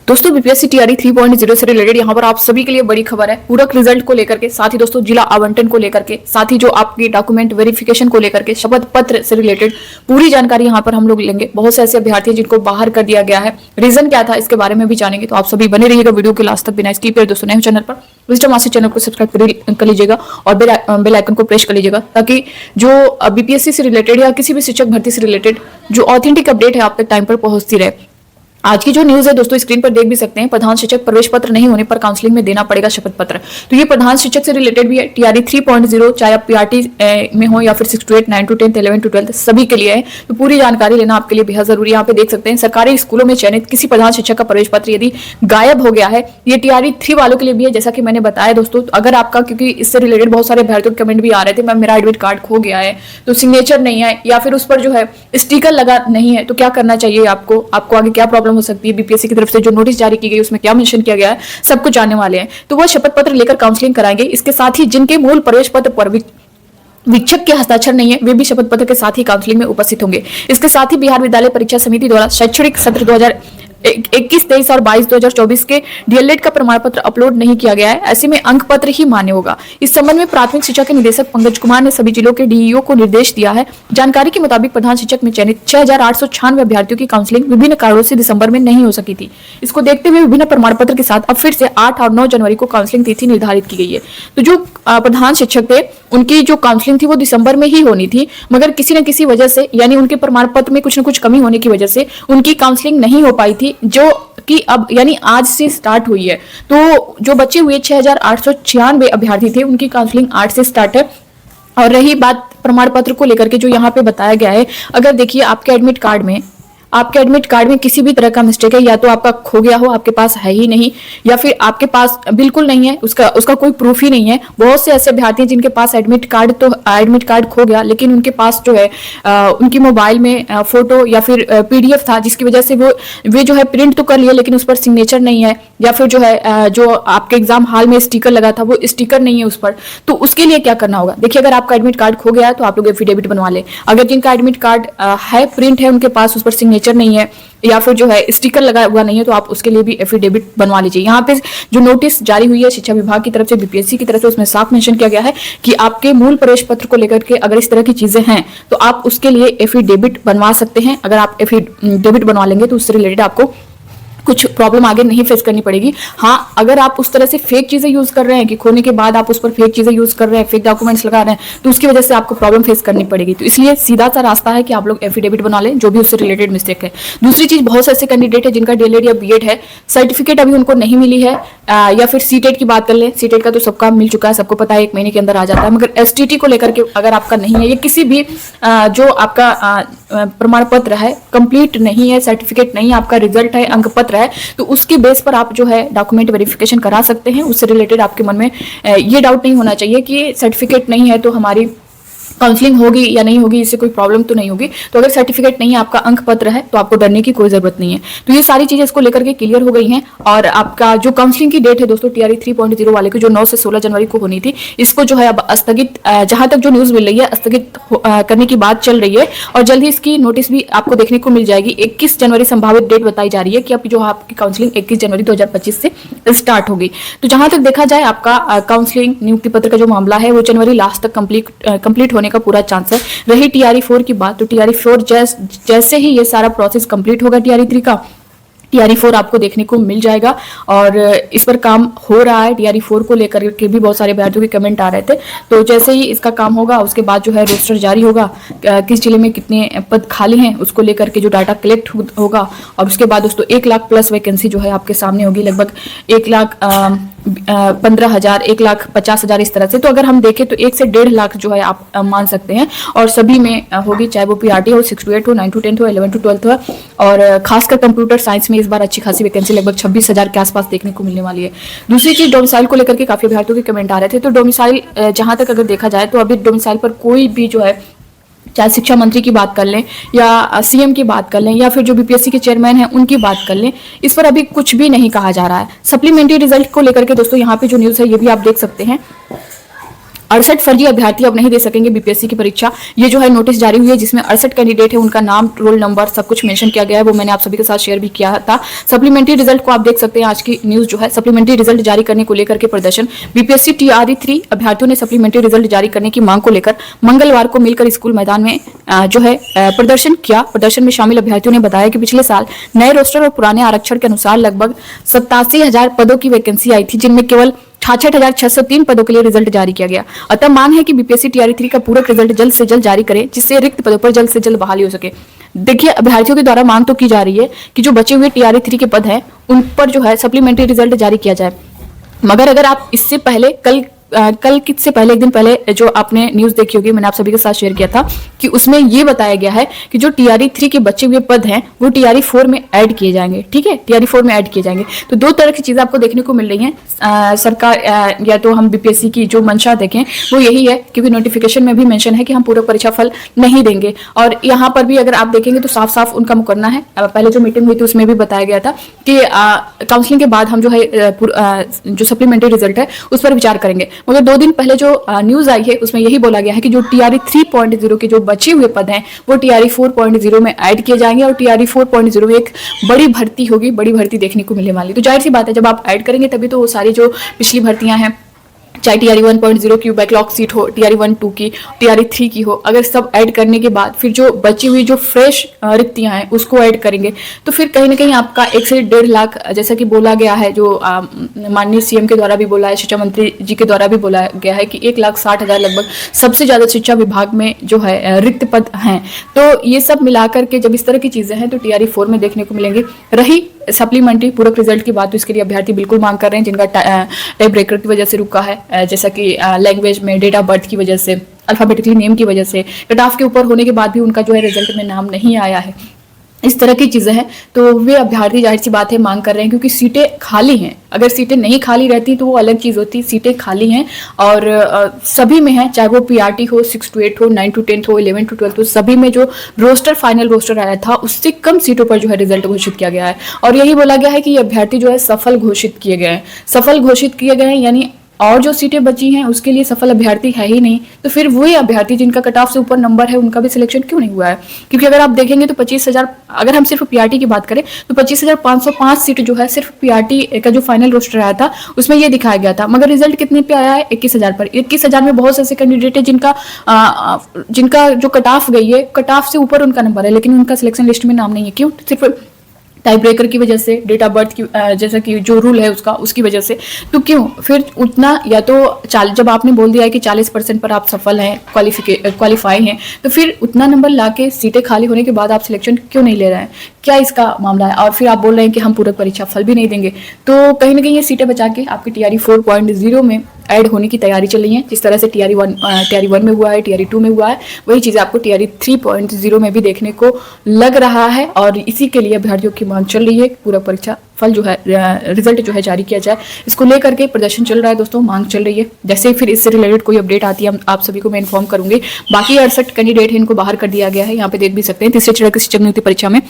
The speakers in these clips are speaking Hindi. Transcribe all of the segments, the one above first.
दोस्तों बीपीएससी टीआरई 3.0 से रिलेटेड यहाँ पर आप सभी के लिए बड़ी खबर है। पूरक रिजल्ट को लेकर के, साथ ही दोस्तों जिला आवंटन को लेकर के, साथ ही जो आपकी डॉक्यूमेंट वेरिफिकेशन को लेकर के, शपथ पत्र से रिलेटेड पूरी जानकारी यहाँ पर हम लोग लेंगे। बहुत से ऐसे अभ्यर्थी जिनको बाहर कर दिया गया है, रीजन क्या था इसके बारे में भी जानेंगे। तो आप सभी बने रहिएगा वीडियो के लास्ट तक बिना स्किप किए। दोस्तों नए चैनल पर विजडम मास्टर चैनल को सब्सक्राइब कर लीजिएगा और बेल आइकन को प्रेस कर लीजिएगा, ताकि जो बीपीएससी से रिलेटेड या किसी भी शिक्षक भर्ती से रिलेटेड जो ऑथेंटिक अपडेट है आप तक टाइम पर पहुंचती रहे। आज की जो न्यूज है दोस्तों स्क्रीन पर देख भी सकते हैं। प्रधान शिक्षक प्रवेश पत्र नहीं होने पर काउंसलिंग में देना पड़ेगा शपथ पत्र। तो ये प्रधान शिक्षक से रिलेटेड भी है। टीआरई 3.0 चाहे आप पीआरटी में हो या फिर 6 to 8, 9 to 10, 11 to 12 सभी के लिए है। तो पूरी जानकारी लेना आपके लिए बेहद जरूरी है। यहाँ पे देख सकते हैं सरकारी स्कूलों में चयनित किसी प्रधान शिक्षक का प्रवेश पत्र यदि गायब हो गया है, ये टीआरई 3 वालों के लिए भी है, जैसा कि मैंने बताया दोस्तों। तो अगर आपका, क्योंकि इससे रिलेटेड बहुत सारे अभ्यर्थियों के कमेंट भी आ रहे थे, मैम मेरा एडमिट कार्ड खो गया है, तो सिग्नेचर नहीं है या फिर उस पर जो है स्टिकर लगा नहीं है, तो क्या करना चाहिए आपको आगे क्या प्रॉब्लम हो सकती है, बीपीएससी की तरफ से जो नोटिस जारी की गई उसमें क्या मेंशन किया गया है, सब कुछ जानने वाले हैं। तो वो शपथ पत्र लेकर काउंसलिंग कराएंगे। इसके साथ ही जिनके मूल प्रवेश पत्र पर वीक्षक के हस्ताक्षर नहीं है, वे भी शपथ पत्र के साथ ही काउंसलिंग में उपस्थित होंगे। इसके साथ ही बिहार विद्यालय परीक्षा समिति द्वारा शैक्षणिक सत्र 2021-23 और 22-2024 के डीएलएड का प्रमाण पत्र अपलोड नहीं किया गया है, ऐसे में अंक पत्र ही मान्य होगा। इस संबंध में प्राथमिक शिक्षा के निदेशक पंकज कुमार ने सभी जिलों के डीईओ को निर्देश दिया है। जानकारी के मुताबिक प्रधान शिक्षक में चयनित 6,896 अभ्यर्थियों की काउंसलिंग विभिन्न कारणों से दिसंबर में नहीं हो सकी थी। इसको देखते हुए विभिन्न प्रमाण पत्र के साथ अब फिर से 8 और 9 जनवरी को काउंसलिंग तिथि निर्धारित की गई है। तो जो प्रधान शिक्षक थे उनकी जो काउंसलिंग थी वो दिसंबर में ही होनी थी, मगर किसी न किसी वजह से, यानी उनके प्रमाण पत्र में कुछ न कुछ कमी होने की वजह से उनकी काउंसलिंग नहीं हो पाई थी, जो कि अब यानी आज से स्टार्ट हुई है। तो जो बचे हुए 6,896 अभ्यर्थी थे उनकी काउंसलिंग 8 से स्टार्ट है। और रही बात प्रमाण पत्र को लेकर के, जो यहाँ पे बताया गया है, अगर देखिए आपके एडमिट कार्ड में किसी भी तरह का मिस्टेक है, या तो आपका खो गया हो, आपके पास है ही नहीं, या फिर आपके पास बिल्कुल नहीं है, उसका कोई प्रूफ ही नहीं है। बहुत से ऐसे अभ्यर्थी हैं जिनके पास एडमिट कार्ड खो गया, लेकिन उनके पास जो है उनकी मोबाइल में फोटो या फिर पीडीएफ था, जिसकी वजह से वे जो है प्रिंट तो कर लिए, लेकिन उस पर सिग्नेचर नहीं है, या फिर जो है जो आपके एग्जाम हॉल में स्टिकर लगा था वो स्टिकर नहीं है उस पर। तो उसके लिए क्या करना होगा? देखिए, अगर आपका एडमिट कार्ड खो गया है तो आप लोग एफिडेविट बनवा लें। अगर जिनका एडमिट कार्ड है, प्रिंट है, उनके पास उस पर सिग्नेचर नहीं है या फिर जो है स्टिकर लगा हुआ नहीं है, तो आप उसके लिए भी एफिडेविट बनवा लीजिए। यहाँ पे जो नोटिस जारी हुई है शिक्षा विभाग की तरफ से, बीपीएससी की तरफ से, उसमें साफ मेंशन किया गया है कि आपके मूल प्रवेश पत्र को लेकर के अगर इस तरह की चीजें हैं तो आप उसके लिए एफिडेविट बनवा सकते हैं। अगर आप एफिडेविट बनवा लेंगे तो उससे रिलेटेड आपको कुछ प्रॉब्लम आगे नहीं फेस करनी पड़ेगी। हाँ, अगर आप उस तरह से फेक चीजें यूज कर रहे हैं कि खोने के बाद आप उस पर फेक चीजें यूज कर रहे हैं, फेक डॉक्यूमेंट्स लगा रहे हैं, तो उसकी वजह से आपको प्रॉब्लम फेस करनी पड़ेगी। तो इसलिए सीधा सा रास्ता है कि आप लोग एफिडेविट बना लें जो भी उससे रिलेटेड मिस्टेक है। दूसरी चीज, बहुत से ऐसे कैंडिडेट है जिनका डीएलएड या बीएड है, सर्टिफिकेट अभी उनको नहीं मिली है, या फिर सीटेट की बात कर लें, सीटेट का तो सबका मिल चुका है, सबको पता है 1 महीने के अंदर आ जाता है, मगर एसटीटी को लेकर के अगर आपका नहीं है, या किसी भी जो आपका प्रमाण पत्र है कंप्लीट नहीं है, सर्टिफिकेट नहीं है, आपका रिजल्ट है, अंक पत्र है, तो उसके बेस पर आप जो है डॉक्यूमेंट वेरिफिकेशन करा सकते हैं। उससे रिलेटेड आपके मन में ये डाउट नहीं होना चाहिए कि सर्टिफिकेट नहीं है तो हमारी काउंसलिंग होगी या नहीं होगी, इससे कोई प्रॉब्लम तो नहीं होगी। तो अगर सर्टिफिकेट नहीं है, आपका अंक पत्र है, तो आपको डरने की कोई जरूरत नहीं है। तो ये सारी चीजें इसको लेकर के क्लियर हो गई हैं। और आपका जो काउंसलिंग की डेट है दोस्तों टीआरई 3.0 वाले की, जो 9 से 16 जनवरी को होनी थी, इसको जो है अब स्थगित, जहां तक जो न्यूज मिल रही है, स्थगित करने की बात चल रही है। और जल्द ही इसकी नोटिस भी आपको देखने को मिल जाएगी। 21 जनवरी संभावित डेट बताई जा रही है कि अब जो आपकी काउंसलिंग 21 जनवरी 2025 से स्टार्ट होगी। तो जहां तक देखा जाए, आपका काउंसलिंग नियुक्ति पत्र का जो मामला है वो जनवरी लास्ट तक कंप्लीट होने का पूरा चांस है। रही टीआरई 4 की बात, तो टीआरई 4 जैसे ही ये सारा प्रोसेस कंप्लीट होगा टीआरई 3 का, टीआरई 4 आपको देखने को मिल जाएगा। और इस पर काम हो रहा है। टीआरई 4 को लेकर के भी बहुत सारे अभ्यर्थियों के कमेंट आ रहे थे। तो जैसे ही इसका काम होगा उसके बाद जो है रोस्टर जारी होगा, किस जिले में कितने पद खाली हैं उसको लेकर के जो डाटा कलेक्ट होगा। और उसके बाद दोस्तों 1 लाख प्लस वैकेंसी जो है आपके सामने होगी, लगभग 1,15,000, 1,50,000 इस तरह से। तो अगर हम देखें तो 1 से 1.5 लाख जो है आप मान सकते हैं। और सभी में होगी, चाहे वो पीआरटी हो, 6 to 8 हो, 9 to 10 हो, 11 to 12 हो। और खासकर कंप्यूटर साइंस में इस बार अच्छी खासी वैकेंसी लगभग 26,000 के आसपास देखने को मिलने वाली है। दूसरी चीज, डोमिसाइल को लेकर के काफी अभ्यर्थियों के कमेंट आ रहे थे। तो डोमिसाइल जहां तक अगर देखा जाए तो अभी डोमिसाइल पर कोई भी जो है, चाहे शिक्षा मंत्री की बात कर लें या सीएम की बात कर लें या फिर जो बीपीएससी के चेयरमैन हैं उनकी बात कर लें, इस पर अभी कुछ भी नहीं कहा जा रहा है। सप्लीमेंट्री रिजल्ट को लेकर के दोस्तों यहाँ पे जो न्यूज है ये भी आप देख सकते हैं। 68 फर्जी अभ्यर्थी अब नहीं दे सकेंगे बीपीएससी की परीक्षा। ये जो है नोटिस जारी हुई है जिसमें 68 कैंडिडेट है, उनका नाम, रोल नंबर सब कुछ मेंशन किया गया है। वो मैंने आप सभी के साथ शेयर भी किया था। सप्लीमेंट्री रिजल्ट को आप देख सकते हैं, आज की न्यूज जो है सप्लीमेंट्री रिजल्ट जारी करने को लेकर के प्रदर्शन। बीपीएससी टीआरई 3 अभ्यर्थियों ने सप्लीमेंट्री रिजल्ट जारी करने की मांग को लेकर मंगलवार को मिलकर स्कूल मैदान में जो है प्रदर्शन किया। प्रदर्शन में शामिल अभ्यर्थियों ने बताया कि पिछले साल नए रोस्टर और पुराने आरक्षण के अनुसार लगभग 87,000 पदों की वैकेंसी आई थी, जिनमें केवल 66,603 पदों के लिए रिजल्ट जारी किया गया। अतः मांग है कि बीपीएससी टीआरई 3 का पूरक रिजल्ट जल्द से जल्द जारी करे, जिससे रिक्त पदों पर जल्द से जल्द बहाली हो सके। देखिए, अभ्यर्थियों के द्वारा मांग तो की जा रही है कि जो बचे हुए टीआरई 3 के पद हैं उन पर जो है सप्लीमेंट्री रिजल्ट जारी किया जाए। मगर अगर आप इससे पहले कल किससे पहले एक दिन पहले जो आपने न्यूज देखी होगी, मैंने आप सभी के साथ शेयर किया था कि उसमें ये बताया गया है कि जो टीआरई 3 के बचे हुए पद हैं वो टीआरई 4 में ऐड किए जाएंगे। ठीक है, टीआरई 4 में ऐड किए जाएंगे। तो दो तरह की चीजें आपको देखने को मिल रही हैं। सरकार या तो हम बीपीएससी की जो मंशा देखें वो यही है, क्योंकि नोटिफिकेशन में भी मेंशन है कि हम पूरक परीक्षा फल नहीं देंगे, और यहाँ पर भी अगर आप देखेंगे तो साफ साफ उनका मुकरना है। पहले जो मीटिंग हुई थी उसमें भी बताया गया था कि काउंसलिंग के बाद हम जो है जो सप्लीमेंट्री रिजल्ट है उस पर विचार करेंगे। मगर 2 दिन पहले जो न्यूज आई है उसमें यही बोला गया है कि जो टीआरई 3.0 के जो बचे हुए पद हैं वो टीआरई 4.0 में ऐड किए जाएंगे, और टीआरई 4.0 में एक बड़ी भर्ती होगी, बड़ी भर्ती देखने को मिलने वाली। तो जाहिर सी बात है, जब आप ऐड करेंगे तभी तो वो सारी जो पिछली भर्तियां हैं, चाहे टीआरई 1.0 की बैकलॉग सीट हो, टीआरई 1-2 की, टीआरई 3 की हो, अगर सब ऐड करने के बाद फिर जो बची हुई जो फ्रेश रिक्तियां हैं उसको ऐड करेंगे तो फिर कहीं ना कहीं आपका 1 से 1.5 लाख, जैसा कि बोला गया है, जो माननीय सीएम के द्वारा भी बोला है, शिक्षा मंत्री जी के द्वारा भी बोला गया है कि 1,60,000 लगभग सबसे ज्यादा शिक्षा विभाग में जो है रिक्त पद हैं। तो ये सब मिलाकर के जब इस तरह की चीजें हैं तो टीआरई 4 में देखने को मिलेंगे। रही सप्लीमेंट्री पूरक रिजल्ट की बात, तो इसके लिए अभ्यर्थी बिल्कुल मांग कर रहे हैं जिनका टाइप ब्रेकर की वजह से रुका है, जैसा कि लैंग्वेज में डेट ऑफ बर्थ की वजह से, अल्फाबेटिकली नेम की वजह से, कट ऑफ के ऊपर होने के बाद भी उनका जो है रिजल्ट में नाम नहीं आया है। इस तरह की चीजें हैं, तो वे अभ्यर्थी जाहिर सी बात है मांग कर रहे हैं, क्योंकि सीटें खाली हैं। अगर सीटें नहीं खाली रहती तो वो अलग चीज होती, सीटें खाली हैं और सभी में है, चाहे वो पीआरटी हो, 6 to 8 हो, 9 to 10 हो, 11 to 12 हो, सभी में जो रोस्टर, फाइनल रोस्टर आया था उससे कम सीटों पर जो है रिजल्ट घोषित किया गया है। और यही बोला गया है कि ये अभ्यर्थी जो है सफल घोषित किए गए हैं। सफल घोषित किए गए हैं यानी और जो सीटें बची हैं उसके लिए सफल अभ्यर्थी है ही नहीं, तो फिर वही अभ्यर्थी जिनका कट ऑफ से ऊपर नंबर है उनका भी सिलेक्शन क्यों नहीं हुआ है? क्योंकि अगर आप देखेंगे तो 25,000, अगर हम सिर्फ पीआरटी की बात करें तो 25,505 सीट जो है सिर्फ पीआरटी का जो फाइनल रोस्टर आया था उसमें ये दिखाया गया था, मगर रिजल्ट कितने पे आया है? 21,000 पर। 21,000 में बहुत से ऐसे कैंडिडेट है जिनका जो कट ऑफ गई है, कट ऑफ से ऊपर उनका नंबर है, लेकिन उनका सिलेक्शन लिस्ट में नाम नहीं है। क्यों? सिर्फ टाइप ब्रेकर की वजह से, डेट ऑफ बर्थ की, जैसा कि जो रूल है उसकी वजह से। तो क्यों फिर उतना, या तो जब आपने बोल दिया है कि 40% पर आप सफल हैं, क्वालिफाई हैं, तो फिर उतना नंबर लाके सीटें खाली होने के बाद आप सिलेक्शन क्यों नहीं ले रहे हैं? क्या इसका मामला है? और फिर आप बोल रहे हैं कि हम पूरक परीक्षा फल भी नहीं देंगे। तो कहीं ना कहीं ये सीटें बचा के आपकी टीआरई 4.0 में ऐड होने की तैयारी चल रही है। जिस तरह से टीआरई 1 में हुआ है, टीआरई 2 में हुआ है, वही चीज़ आपको टीआरई 3.0 में भी देखने को लग रहा है। और इसी के लिए अभ्यर्थियों की मांग चल रही है, पूरक परीक्षा फल जो है, रिजल्ट जो है जारी किया जाए। इसको लेकर के प्रदर्शन चल रहा है दोस्तों, मांग चल रही है। जैसे ही फिर इससे रिलेटेड कोई अपडेट आती है आप सभी को मैं इन्फॉर्म करूंगी। बाकी 68 कैंडिडेट है, इनको बाहर कर दिया गया है, यहाँ पे देख भी सकते हैं। तीसरे चरण की शिक्षक नियुक्ति परीक्षा में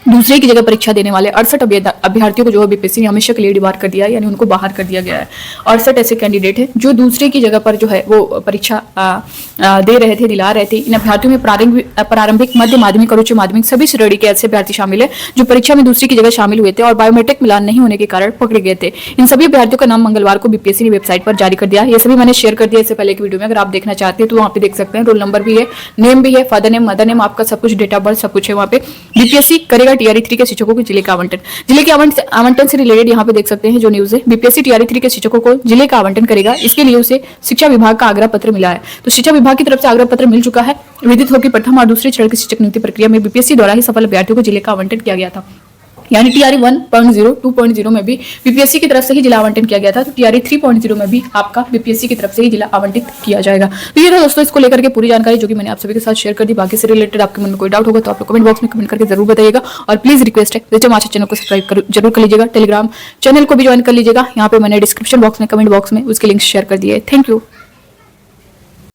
दूसरे की जगह परीक्षा देने वाले 68 अभ्यर्थियों को जो है बीपीएससी ने हमेशा के लिए डिबार कर दिया है, यानी उनको बाहर कर दिया गया है। 68 ऐसे कैंडिडेट हैं जो दूसरे की जगह पर जो है वो परीक्षा दे रहे थे, दिला रहे थे। इन अभ्यर्थियों में प्रारंभिक, मध्य माध्यमिक और उच्च माध्यमिक सभी श्रेणी के ऐसे अभ्यर्थी शामिल है जो परीक्षा में दूसरी की जगह शामिल हुए थे और बायोमेट्रिक मिलान नहीं होने के कारण पकड़े गए थे। इन सभी अभ्यर्थियों का नाम मंगलवार को बीपीएससी ने वेबसाइट पर जारी कर दिया। ये सभी मैंने शेयर कर दिया इससे पहले की वीडियो में, अगर आप देखना चाहते हैं तो वहाँ पे देख सकते हैं। रोल नंबर भी है, नेम भी है, फादर नेम, मदर नेम, आपका सब कुछ, डेट ऑफ बर्थ सब कुछ है वहाँ पे। बीपीएससी करेगा टीआरई 3 के शिक्षकों को जिले का आवंटन। जिले के आवंटन से रिलेटेड यहाँ पे देख सकते हैं जो न्यूज है, बीपीएससी टीआरई 3 के शिक्षकों को जिले का आवंटन करेगा। इसके लिए उसे शिक्षा विभाग का आग्रह पत्र मिला है। तो शिक्षा विभाग की तरफ से आग्रह पत्र मिल चुका है। विदित हो कि प्रथम और दूसरे चरण की शिक्षक नियुक्ति प्रक्रिया में बीपीएससी द्वारा ही सफल अभ्यर्थियों को जिले का आवंटन किया गया था। यानी टीआरई 1.0, 2.0 में भी बीपीएससी की तरफ से ही जिला आवंटन किया गया था, तो टीआरई 3.0 में भी आपका बीपीएससी की तरफ से ही जिला आवंटित किया जाएगा। तो ये था दोस्तों इसको लेकर के पूरी जानकारी जो कि मैंने आप सभी के साथ शेयर कर दी। बाकी से रिलेटेड आपके मन में कोई डाउट होगा तो आप लोग कमेंट बॉक्स में कमेंट करके जरूर बताइएगा। और प्लीज रिक्वेस्ट है जैसे हमारे चैनल को सब्सक्राइब जरूर कर लीजिएगा, टेलीग्राम चैनल को भी ज्वाइन कर लीजिएगा। यहाँ पे मैंने डिस्क्रिप्शन बॉक्स में, कमेंट बॉक्स में उसके लिंक शेयर कर दिए। Thank you.